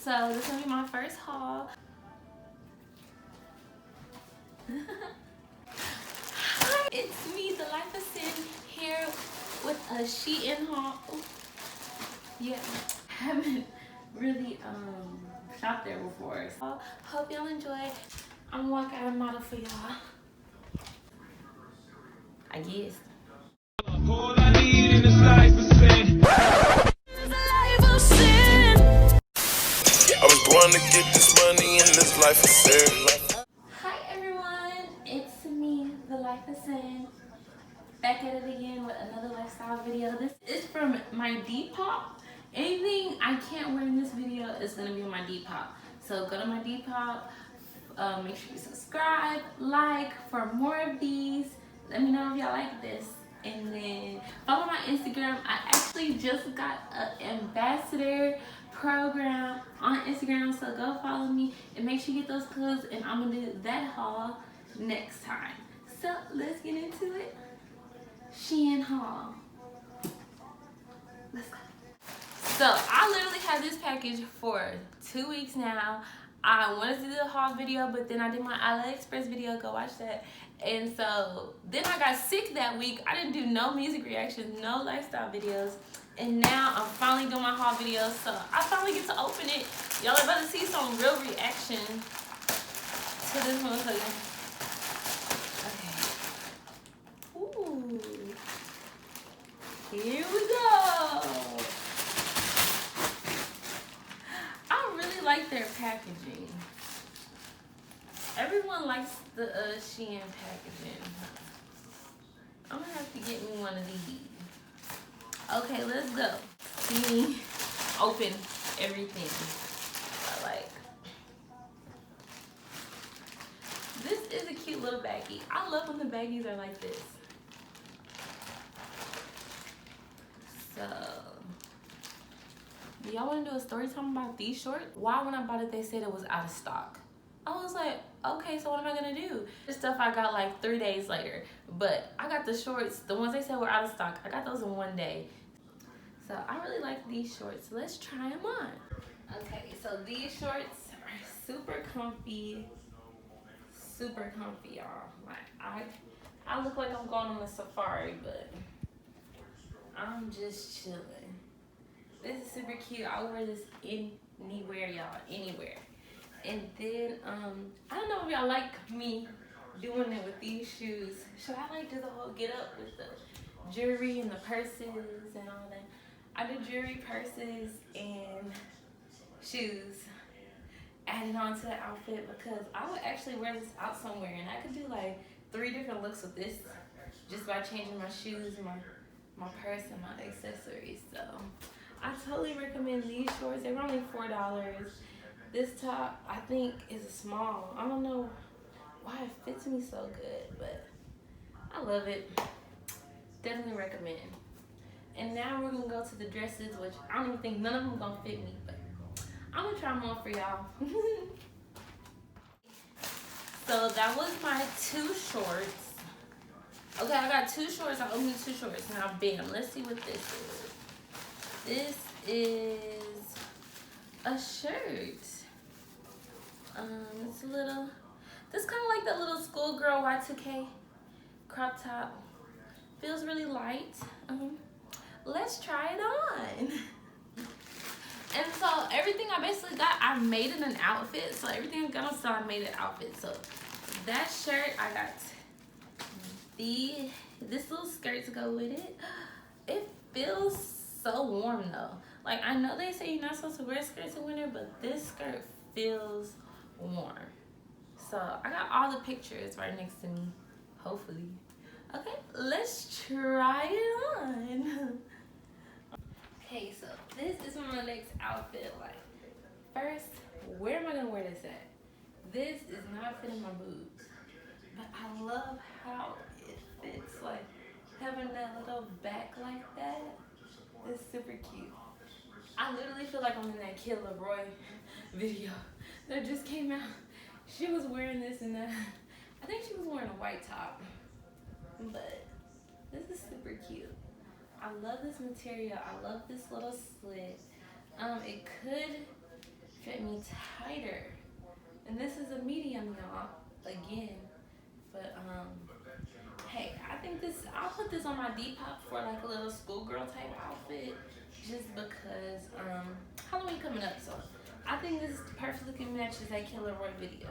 So this is gonna be my first haul. Hi, it's me, the Life of Sin, here with a Shein haul. Ooh. Yeah, haven't really shopped there before. So hope y'all enjoy. I'm walking out a model for y'all. I guess. All I need in this life is sin. I was born to get this money in this life of sin. Hi everyone, it's me, the Life of Sin, back at it again with another lifestyle video. This is from my Depop. Anything I can't wear in this video is gonna be on my Depop. So go to my Depop, make sure you subscribe, like for more of these. Let me know if y'all like this. And then follow my Instagram. I actually just got an ambassador program on Instagram, so go follow me and make sure you get those codes, and I'm gonna do that haul next time. So let's get into it. Shein haul. Let's go. So I literally had this package for 2 weeks now. I wanted to do a haul video, but then I did my AliExpress video. Go watch that. And so then I got sick that week. I didn't do no music reactions, no lifestyle videos. And now I'm finally doing my haul videos. So I finally get to open it. Y'all are about to see some real reaction to this motherfucker. Okay. Ooh. Here we go. I really like their packaging. Everyone likes the Shein packaging. I'm gonna have to get me one of these. Okay, let's go. See me open everything. I like. This is a cute little baggie. I love when the baggies are like this. So, do y'all want to do a story time about these shorts? Why when I bought it they said it was out of stock? I was like, okay, so what am I gonna do? This stuff I got like 3 days later. But I got the shorts, the ones they said were out of stock. I got those in 1 day. So I really like these shorts. Let's try them on. Okay, so these shorts are super comfy. Super comfy, y'all. Like I look like I'm going on a safari, but I'm just chilling. This is super cute. I wear this anywhere, y'all, anywhere. And then I don't know if y'all like me doing it with these shoes. Should I like do the whole get up with the jewelry and the purses and all that? I do jewelry, purses, and shoes added on to the outfit because I would actually wear this out somewhere, and I could do like 3 different looks with this just by changing my shoes, my purse, and my accessories. So I totally recommend these shorts. They were only $4. This top, I think, is a small. I don't know why it fits me so good, but I love it. Definitely recommend. And now we're gonna go to the dresses, which I don't even think none of them gonna fit me, but I'm gonna try them on for y'all. So that was my 2 shorts. Okay, I got 2 shorts. I opened 2 shorts. Now, bam, let's see what this is. This is a shirt. It's a little, this kind of like that little schoolgirl Y2K crop top. Feels really light. Let's try it on. And so everything I basically got, I made in an outfit. So everything I got on sale, I made an outfit. So that shirt, I got this little skirt to go with it. It feels so warm though. Like, I know they say you're not supposed to wear skirts in winter, but this skirt feels warm. So I got all the pictures right next to me, hopefully. Okay, let's try it on. Okay, so this is my next outfit. Like, first, where am I gonna wear this at? This is not fitting my boobs, but I love how it fits. Like, having that little back like that is super cute. I literally feel like I'm in that Kid Leroy video that just came out. She was wearing this and that. I think she was wearing a white top, but this is super cute. I love this material. I love this little slit. It could fit me tighter. And this is a medium, y'all, again. But hey, I think this, I'll put this on my Depop for like a little schoolgirl type outfit, just because Halloween coming up, so I think this perfectly matches that Killer Roy video.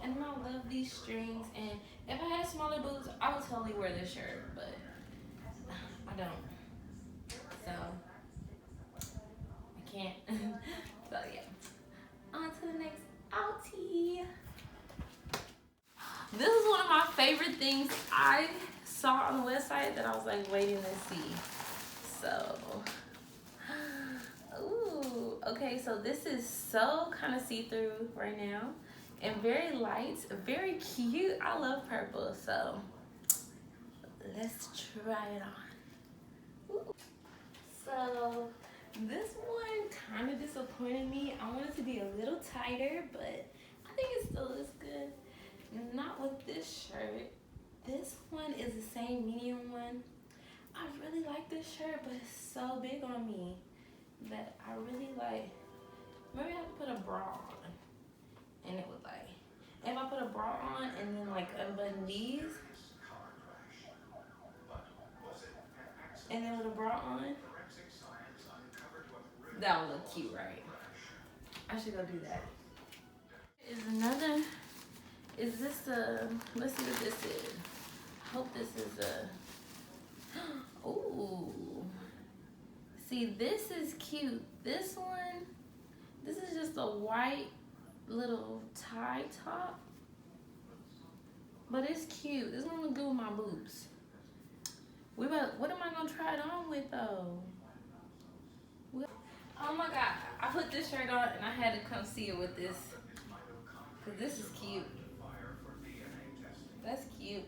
And I love these strings, and if I had smaller boobs, I would totally wear this shirt, but I don't. So I can't. So yeah. On to the next outie. This is one of my favorite things I saw on the website that I was like waiting to see. So, ooh, okay, so this is so kind of see-through right now and very light, very cute. I love purple, so let's try it on. Ooh. So this one kind of disappointed me. I wanted it to be a little tighter, but I think it still looks good. Not with this shirt. This one is the same medium one. I really like this shirt, but it's so big on me that I really like. Maybe I have to put a bra on, and it would like. If I put a bra on and then like unbutton these, and then with a bra on, that would look cute, right? I should go do that. Is another. Is this a, let's see what this is. I hope this is a, ooh. See, this is cute. This one, this is just a white little tie top. But it's cute. This one look good with my boobs. What am I gonna try it on with though? Oh my God, I put this shirt on and I had to come see it with this. Cause this is cute. That's cute.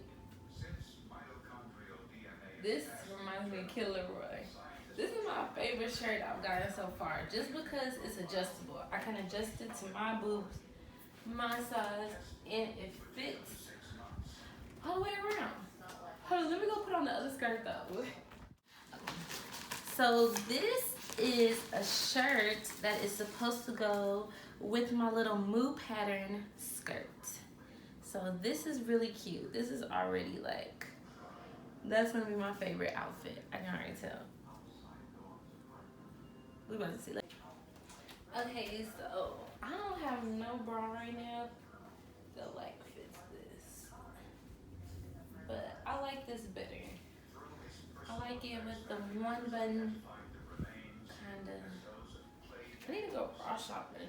This reminds me of Killer Roy. This is my favorite shirt I've gotten so far, just because it's adjustable. I can adjust it to my boobs, my size, and it fits all the way around. Hold on, let me go put on the other skirt though. So this is a shirt that is supposed to go with my little moo pattern skirt. So this is really cute. This is already like, that's gonna be my favorite outfit. I can already tell. We about to see. Okay, so I don't have no bra right now that like fits this, but I like this better. I like it with the one button kind of. I need to go bra shopping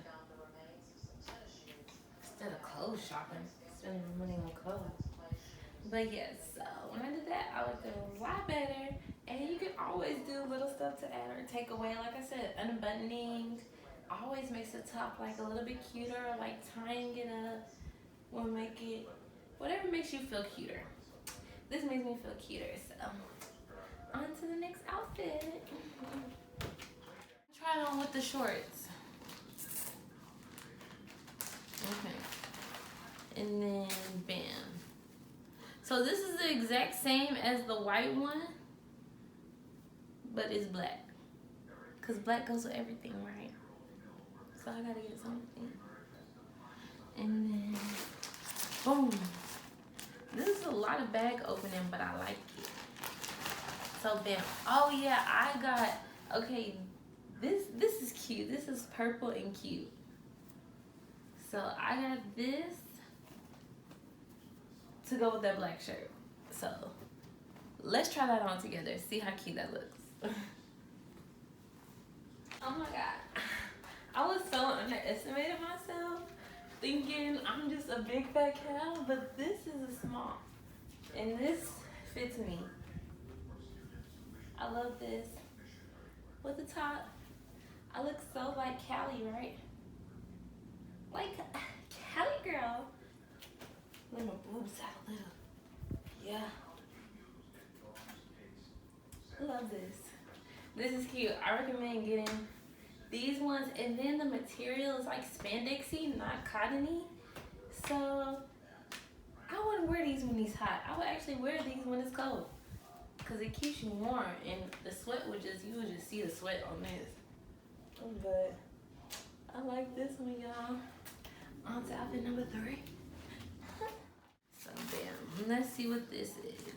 instead of clothes shopping. Spending money on clothes. But yes, so when I did that, I looked a lot better. And you can always do little stuff to add or take away. Like I said, unbuttoning always makes the top like a little bit cuter. Like tying it up will make it, whatever makes you feel cuter. This makes me feel cuter. So on to the next outfit. Try it on with the shorts. Okay. And then bam. So this is the exact same as the white one, but it's black. Cause black goes with everything, right? So I gotta get something. And then boom. This is a lot of bag opening, but I like it. So bam. Oh yeah, I got, okay, this is cute. This is purple and cute. So I got this to go with that black shirt. So let's try that on together. See how cute that looks. Oh my God. I was so underestimating myself, thinking I'm just a big fat cow, but this is a small. And this fits me. I love this. With the top, I look so like Callie, right? Like Cali girl. Let my boobs out a little. Yeah. I love this. This is cute. I recommend getting these ones. And then the material is like spandexy, not cottony. So I wouldn't wear these when it's hot. I would actually wear these when it's cold. Because it keeps you warm. And the sweat would just, you would just see the sweat on this. But I like this one, y'all. On to outfit number 3. So, bam. Let's see what this is.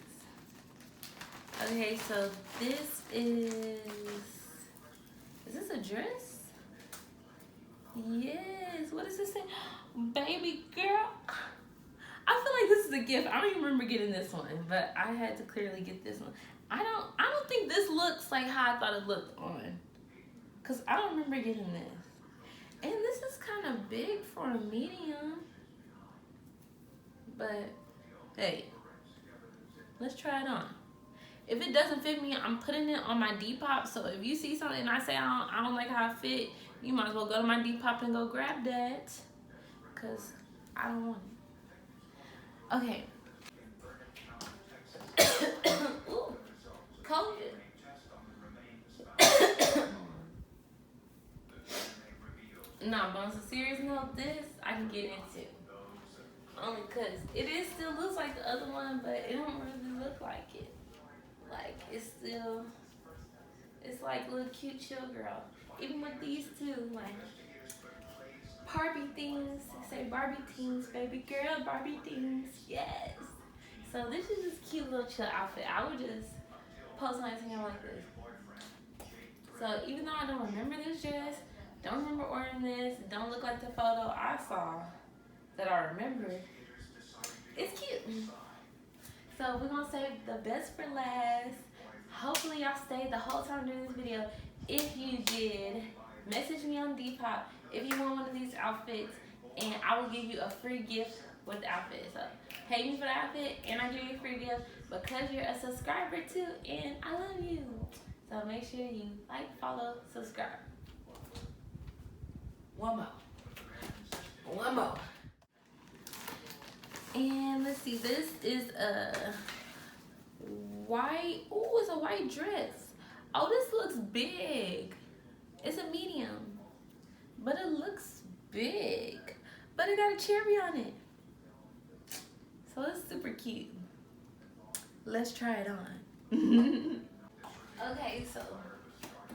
Okay, so this is this a dress? Yes. What does this say? Baby girl. I feel like this is a gift. I don't even remember getting this one, but I had to clearly get this one. I don't think this looks like how I thought it looked on. Cause I don't remember getting this. And this is kind of big for a medium. But hey, let's try it on. If it doesn't fit me, I'm putting it on my Depop. So if you see something and I say I don't like how it fit, you might as well go to my Depop and go grab that. Cause I don't want it. Okay. Ooh, COVID. Nah, but on a serious note, this I can get into. Only cause it still looks like the other one, but it don't really look like it. Like it's like little cute chill girl. Even with these two, like Barbie things. Say Barbie things, baby girl, Barbie things. Yes. So this is just cute little chill outfit. I would just post my Instagram like this. So even though I don't remember this dress, don't remember ordering this, don't look like the photo I saw that I remember, it's cute. So we're gonna save the best for last. Hopefully y'all stayed the whole time during this video. If you did, message me on Depop if you want one of these outfits, and I will give you a free gift with the outfit. So pay me for the outfit and I give you a free gift because you're a subscriber too, and I love you. So make sure you like, follow, subscribe. One more. And let's see, this is a white, ooh, it's a white dress. Oh, this looks big. It's a medium, but it looks big. But it got a cherry on it. So it's super cute. Let's try it on. Okay, so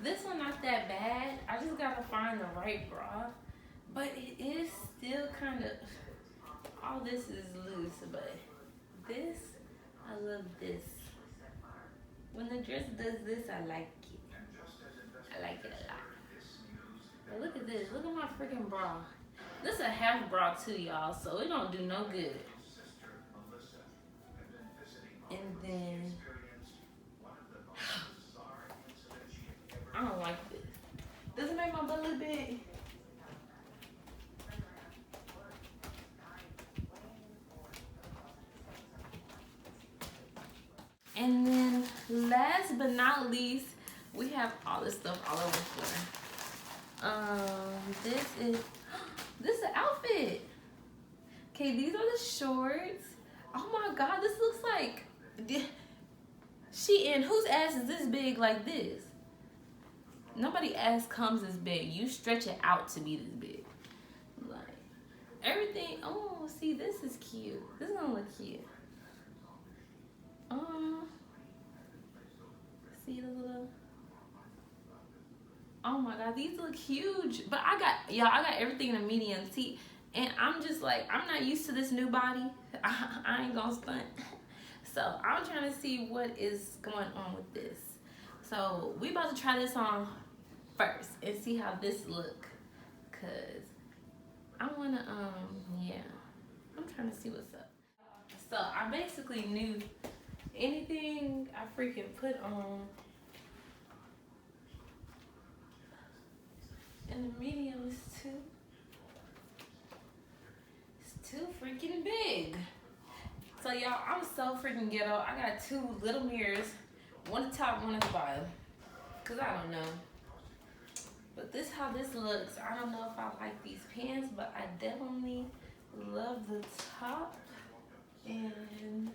this one not that bad. I just gotta find the right bra. But it is still kind of, all this is loose, but this, I love this. When the dress does this, I like it. I like it a lot. But look at this, look at my freaking bra. This is a half bra too, y'all, so it don't do no good. And then, I don't like this. Does it make my butt look big? And then last but not least, we have all this stuff all over the floor. This is an outfit. Okay, these are the shorts. Oh my God, this looks like Shein. Whose ass is this big like this? Nobody ass comes this big. You stretch it out to be this big. Like everything. Oh, see, this is cute. This is gonna look cute. See the little. Oh my God, these look huge. But I got everything in a medium. See, and I'm just like, I'm not used to this new body. I ain't gonna stunt. So I'm trying to see what is going on with this. So we about to try this on first and see how this look. Cause I wanna, yeah. I'm trying to see what's up. So I basically knew anything I freaking put on in the medium is too freaking big. So y'all, I'm so freaking ghetto. I got 2 little mirrors, one at the top, one at the bottom. Cause I don't know. But this how this looks. I don't know if I like these pants, but I definitely love the top. And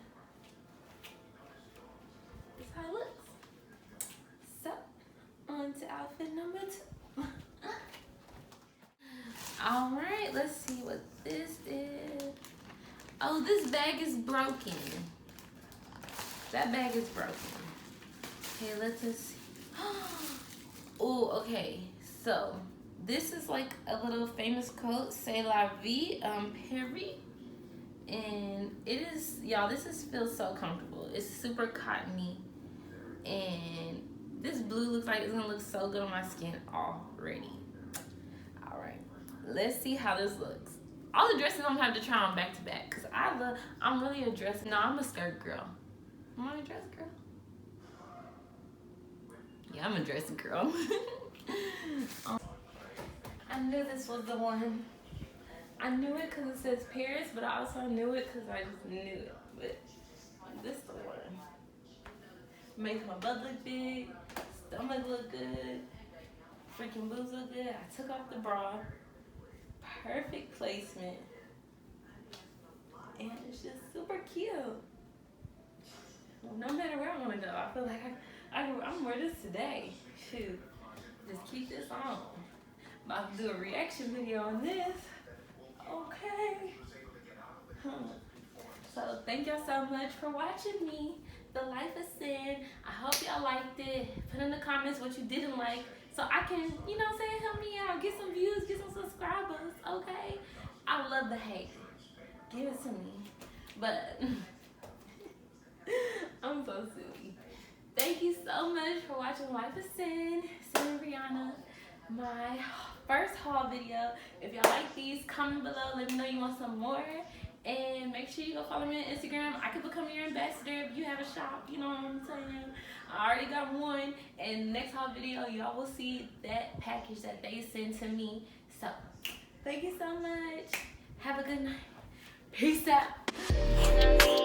this is how it looks. So, on to outfit number 2. All right, let's see what this is. Oh, this bag is broken. That bag is broken. Okay, let's just see. Oh, okay. So, This is like a little famous quote, "C'est la vie, Paris." And it is, y'all, feels so comfortable. It's super cottony. And this blue looks like it's gonna look so good on my skin already. All right, let's see how this looks. All the dresses I'm gonna have to try on back to back because I'm really a dress. No, I'm a skirt girl. Am I a dress girl? Yeah, I'm a dress girl. I knew this was the one. I knew it because it says Paris, but I also knew it because I just knew it. But this is the one. Makes my butt look big, stomach look good, freaking boobs look good. I took off the bra. Perfect placement. And it's just super cute. No matter where I want to go, I feel like I'm gonna wear this today. Shoot. Just keep this on. I'm about to do a reaction video on this. Okay. So thank y'all so much for watching me. The Life of Sin. I hope y'all liked it. Put in the comments what you didn't like so I can, you know what I'm saying, help me out. Get some views, get some subscribers, okay? I love the hate. Give it to me. But I'm so silly. Thank you so much for watching Life of Sin. Sin and Brianna. My first haul video. If y'all like these, comment below. Let me know you want some more. And make sure you go follow me on Instagram. I could become your ambassador if you have a shop. You know what I'm saying? I already got one. And next haul video, y'all will see that package that they sent to me. So, thank you so much. Have a good night. Peace out.